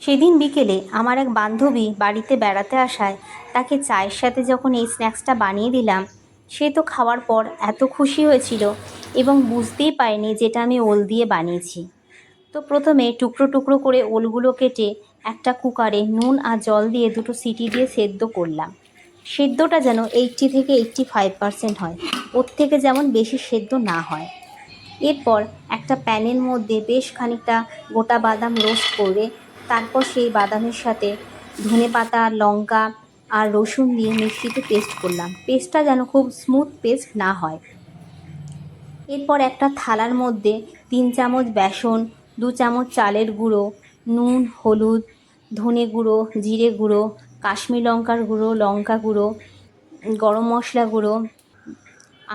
সেদিন বিকেলে আমার এক বান্ধবী বাড়িতে বেড়াতে আসায় তাকে চায়ের সাথে যখন এই স্ন্যাক্সটা বানিয়ে দিলাম, সে তো খাওয়ার পর এত খুশি হয়েছিল এবং বুঝতেই পারেনি যেটা আমি ওল দিয়ে বানিয়েছি। তো প্রথমে টুকরো টুকরো করে ওলগুলো কেটে একটা কুকারে নুন আর জল দিয়ে দুটো সিটি দিয়ে সেদ্ধ করলাম। সেদ্ধটা যেন 80 থেকে 85% হয়, ওর থেকে যেমন বেশি সেদ্ধ না হয়। এরপর একটা প্যানের মধ্যে বেশ খানিকটা গোটা বাদাম রোস্ট করে তারপর সেই বাদামের সাথে ধনেপাতা, লঙ্কা আর রসুন দিয়ে মিক্সিতে পেস্ট করলাম। পেস্টটা যেন খুব স্মুথ পেস্ট না হয়। এরপর একটা থালার মধ্যে 3 চামচ বেসন, 2 চামচ চালের গুঁড়ো, নুন, হলুদ, ধনে গুঁড়ো, জিরে গুঁড়ো, কাশ্মীর লঙ্কার গুঁড়ো, লঙ্কা গুঁড়ো, গরম মশলা গুঁড়ো,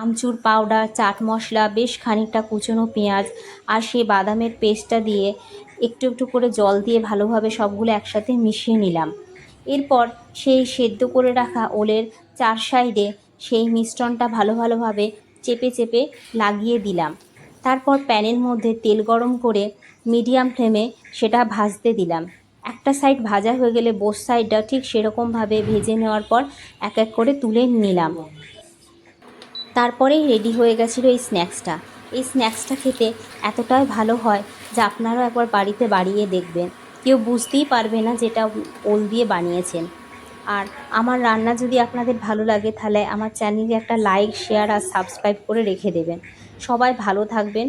আমচুর পাউডার, চাট মশলা, বেশ খানিকটা কুচনো পেঁয়াজ আর সেই বাদামের পেস্টটা দিয়ে একটু একটু করে জল দিয়ে ভালোভাবে সবগুলো একসাথে মিশিয়ে নিলাম। এরপর সেই সেদ্ধ করে রাখা ওলের 4 সাইডে সেই মিশ্রণটা ভালোভাবে চেপে চেপে লাগিয়ে দিলাম। তারপর প্যানের মধ্যে তেল গরম করে মিডিয়াম ফ্লেমে সেটা ভাজতে দিলাম। একটা সাইড ভাজা হয়ে গেলে বোথ সাইডটা ঠিক সেরকমভাবে ভেজে নেওয়ার পর এক এক করে তুলে নিলাম। তারপরেই রেডি হয়ে গেছিলো এই স্ন্যাক্সটা। এই স্ন্যাক্সটা খেতে এতটাই ভালো হয় যে আপনারাও একবার বাড়িতে বানিয়ে দেখবেন, কেউ বুঝতেই পারবে না যেটা ওল দিয়ে বানিয়েছেন। আর আমার রান্না যদি আপনাদের ভালো লাগে তাহলে আমার চ্যানেলে একটা লাইক, শেয়ার আর সাবস্ক্রাইব করে রেখে দেবেন। সবাই ভালো থাকবেন।